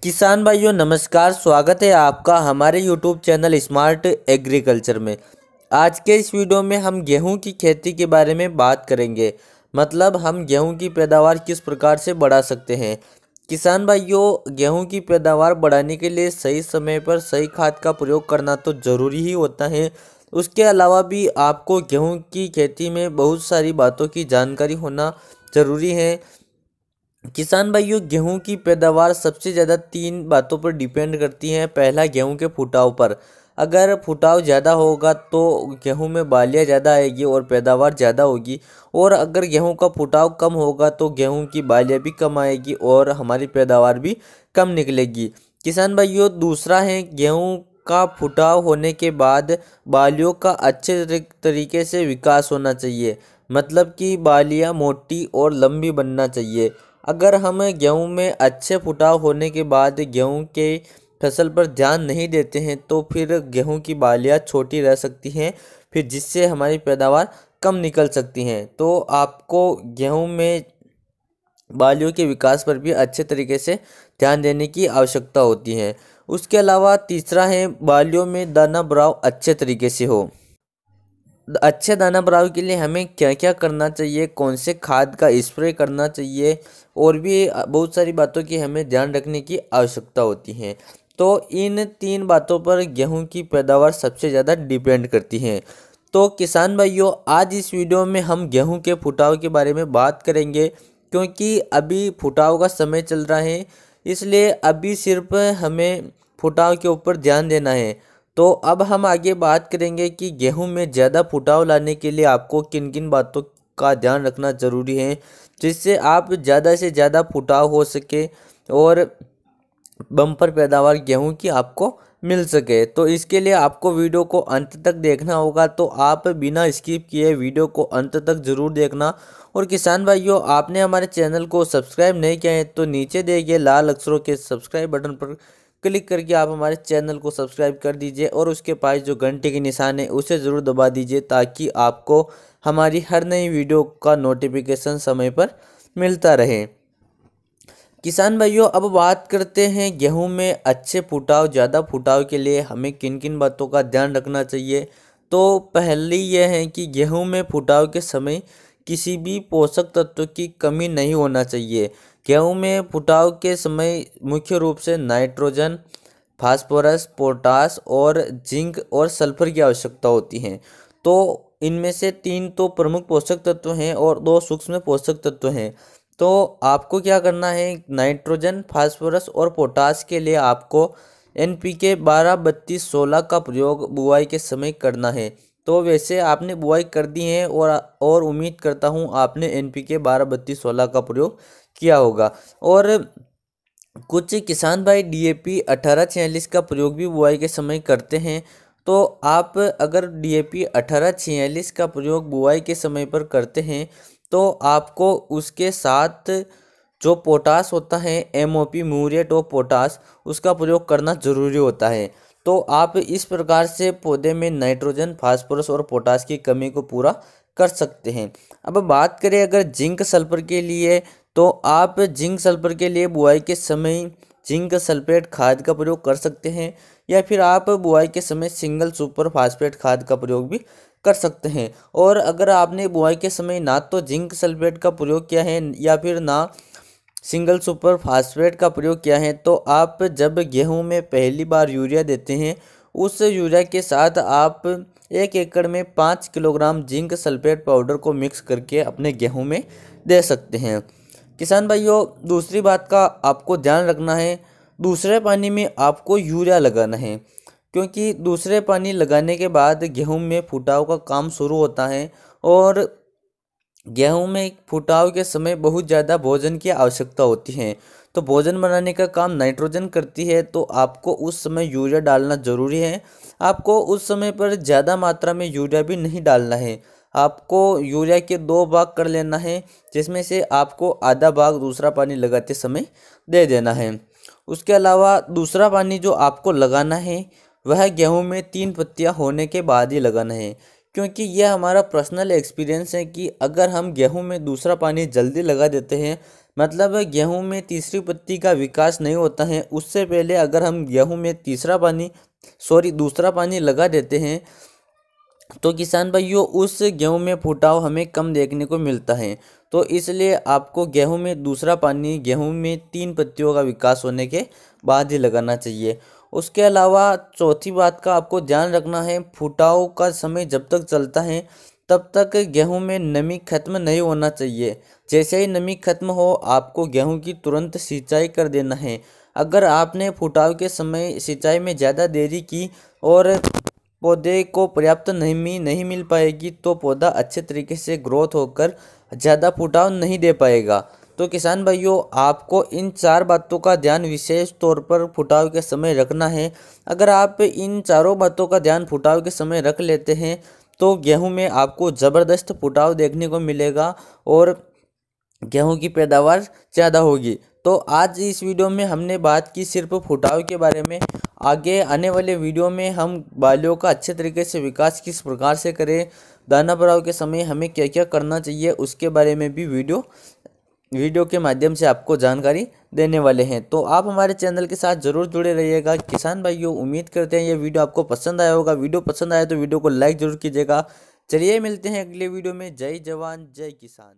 किसान भाइयों नमस्कार। स्वागत है आपका हमारे यूट्यूब चैनल स्मार्ट एग्रीकल्चर में। आज के इस वीडियो में हम गेहूं की खेती के बारे में बात करेंगे। मतलब हम गेहूं की पैदावार किस प्रकार से बढ़ा सकते हैं। किसान भाइयों, गेहूं की पैदावार बढ़ाने के लिए सही समय पर सही खाद का प्रयोग करना तो ज़रूरी ही होता है। उसके अलावा भी आपको गेहूं की खेती में बहुत सारी बातों की जानकारी होना ज़रूरी है। किसान भाइयों, गेहूं की पैदावार सबसे ज़्यादा तीन बातों पर डिपेंड करती है। पहला, गेहूं के फुटाव पर। अगर फुटाव ज़्यादा होगा तो गेहूं में बालियां ज़्यादा आएगी और पैदावार ज़्यादा होगी। और अगर गेहूं का फुटाव कम होगा तो गेहूं की बालियां भी कम आएगी और हमारी पैदावार भी कम निकलेगी। किसान भाइयों, दूसरा है, गेहूं का फुटाव होने के बाद बालियों का अच्छे तरीके से विकास होना चाहिए। मतलब कि बालियां मोटी और लंबी बनना चाहिए। अगर हम गेहूं में अच्छे फुटाव होने के बाद गेहूं के फसल पर ध्यान नहीं देते हैं तो फिर गेहूं की बालियां छोटी रह सकती हैं, फिर जिससे हमारी पैदावार कम निकल सकती हैं। तो आपको गेहूं में बालियों के विकास पर भी अच्छे तरीके से ध्यान देने की आवश्यकता होती है। उसके अलावा तीसरा है, बालियों में दाना भराव अच्छे तरीके से हो। अच्छे दाना भराव के लिए हमें क्या क्या करना चाहिए, कौन से खाद का स्प्रे करना चाहिए और भी बहुत सारी बातों की हमें ध्यान रखने की आवश्यकता होती है। तो इन तीन बातों पर गेहूं की पैदावार सबसे ज़्यादा डिपेंड करती है। तो किसान भाइयों, आज इस वीडियो में हम गेहूं के फुटाव के बारे में बात करेंगे, क्योंकि अभी फुटाव का समय चल रहा है। इसलिए अभी सिर्फ हमें फुटाव के ऊपर ध्यान देना है। तो अब हम आगे बात करेंगे कि गेहूं में ज़्यादा फुटाव लाने के लिए आपको किन किन बातों का ध्यान रखना ज़रूरी है, जिससे आप ज़्यादा से ज़्यादा फुटाव हो सके और बम्पर पैदावार गेहूं की आपको मिल सके। तो इसके लिए आपको वीडियो को अंत तक देखना होगा। तो आप बिना स्किप किए वीडियो को अंत तक ज़रूर देखना। और किसान भाइयों, आपने हमारे चैनल को सब्सक्राइब नहीं किया है तो नीचे दिए गए लाल अक्षरों के सब्सक्राइब बटन पर क्लिक करके आप हमारे चैनल को सब्सक्राइब कर दीजिए और उसके पास जो घंटे के निशान है उसे ज़रूर दबा दीजिए, ताकि आपको हमारी हर नई वीडियो का नोटिफिकेशन समय पर मिलता रहे। किसान भाइयों, अब बात करते हैं गेहूं में अच्छे फुटाव, ज़्यादा फुटाव के लिए हमें किन किन बातों का ध्यान रखना चाहिए। तो पहली यह है कि गेहूं में फुटाव के समय किसी भी पोषक तत्व की कमी नहीं होना चाहिए। गेहूं में फुटाव के समय मुख्य रूप से नाइट्रोजन, फास्फोरस, पोटास और जिंक और सल्फर की आवश्यकता होती है। तो इनमें से तीन तो प्रमुख पोषक तत्व हैं और दो सूक्ष्म पोषक तत्व हैं। तो आपको क्या करना है, नाइट्रोजन, फास्फोरस और पोटास के लिए आपको NPK 12-32-16 का प्रयोग बुआई के समय करना है। तो वैसे आपने बुआई कर दी है और उम्मीद करता हूँ आपने NPK 12-32-16 का प्रयोग किया होगा। और कुछ किसान भाई DAP 1846 का प्रयोग भी बुआई के समय करते हैं। तो आप अगर DAP 1846 का प्रयोग बुआई के समय पर करते हैं तो आपको उसके साथ जो पोटास होता है, MOP, म्यूरेट ऑफ पोटास, उसका प्रयोग करना ज़रूरी होता है। तो आप इस प्रकार से पौधे में नाइट्रोजन, फास्फोरस और पोटास की कमी को पूरा कर सकते हैं। अब बात करें अगर जिंक सल्फर के लिए, तो आप जिंक सल्फर के लिए बुआई के समय जिंक सल्फेट खाद का प्रयोग कर सकते हैं, या फिर आप बुआई के समय सिंगल सुपर फास्फेट खाद का प्रयोग भी कर सकते हैं। और अगर आपने बुआई के समय ना तो जिंक सल्फेट का प्रयोग किया है या फिर ना सिंगल सुपर फास्फेट का प्रयोग किया है, तो आप जब गेहूं में पहली बार यूरिया देते हैं, उस यूरिया के साथ आप 1 एकड़ में 5 किलोग्राम जिंक सल्फेट पाउडर को मिक्स करके अपने गेहूं में दे सकते हैं। किसान भाइयों, दूसरी बात का आपको ध्यान रखना है, दूसरे पानी में आपको यूरिया लगाना है, क्योंकि दूसरे पानी लगाने के बाद गेहूं में फुटाव का काम शुरू होता है। और गेहूं में फुटाव के समय बहुत ज़्यादा भोजन की आवश्यकता होती है। तो भोजन बनाने का काम नाइट्रोजन करती है, तो आपको उस समय यूरिया डालना ज़रूरी है। आपको उस समय पर ज़्यादा मात्रा में यूरिया भी नहीं डालना है। आपको यूरिया के 2 भाग कर लेना है, जिसमें से आपको आधा भाग दूसरा पानी लगाते समय दे देना है। उसके अलावा दूसरा पानी जो आपको लगाना है वह गेहूं में 3 पत्तियां होने के बाद ही लगाना है, क्योंकि यह हमारा पर्सनल एक्सपीरियंस है कि अगर हम गेहूं में दूसरा पानी जल्दी लगा देते हैं, मतलब गेहूं में तीसरी पत्ती का विकास नहीं होता है। उससे पहले अगर हम गेहूं में दूसरा पानी लगा देते हैं तो किसान भाइयों उस गेहूं में फुटाव हमें कम देखने को मिलता है। तो इसलिए आपको गेहूं में दूसरा पानी गेहूं में 3 पत्तियों का विकास होने के बाद ही लगाना चाहिए। उसके अलावा चौथी बात का आपको ध्यान रखना है, फुटाव का समय जब तक चलता है तब तक गेहूं में नमी खत्म नहीं होना चाहिए। जैसे ही नमी खत्म हो आपको गेहूं की तुरंत सिंचाई कर देना है। अगर आपने फुटाव के समय सिंचाई में ज़्यादा देरी की और पौधे को पर्याप्त नमी नहीं मिल पाएगी तो पौधा अच्छे तरीके से ग्रोथ होकर ज़्यादा फुटाव नहीं दे पाएगा। तो किसान भाइयों आपको इन 4 बातों का ध्यान विशेष तौर पर फुटाव के समय रखना है। अगर आप इन चारों बातों का ध्यान फुटाव के समय रख लेते हैं तो गेहूं में आपको ज़बरदस्त फुटाव देखने को मिलेगा और गेहूं की पैदावार ज़्यादा होगी। तो आज इस वीडियो में हमने बात की सिर्फ फुटाव के बारे में। आगे आने वाले वीडियो में हम बालियों का अच्छे तरीके से विकास किस प्रकार से करें, दाना भराव के समय हमें क्या क्या करना चाहिए, उसके बारे में भी वीडियो के माध्यम से आपको जानकारी देने वाले हैं। तो आप हमारे चैनल के साथ ज़रूर जुड़े रहिएगा। किसान भाइयों उम्मीद करते हैं ये वीडियो आपको पसंद आया होगा। वीडियो पसंद आया तो वीडियो को लाइक ज़रूर कीजिएगा। चलिए मिलते हैं अगले वीडियो में। जय जवान जय किसान।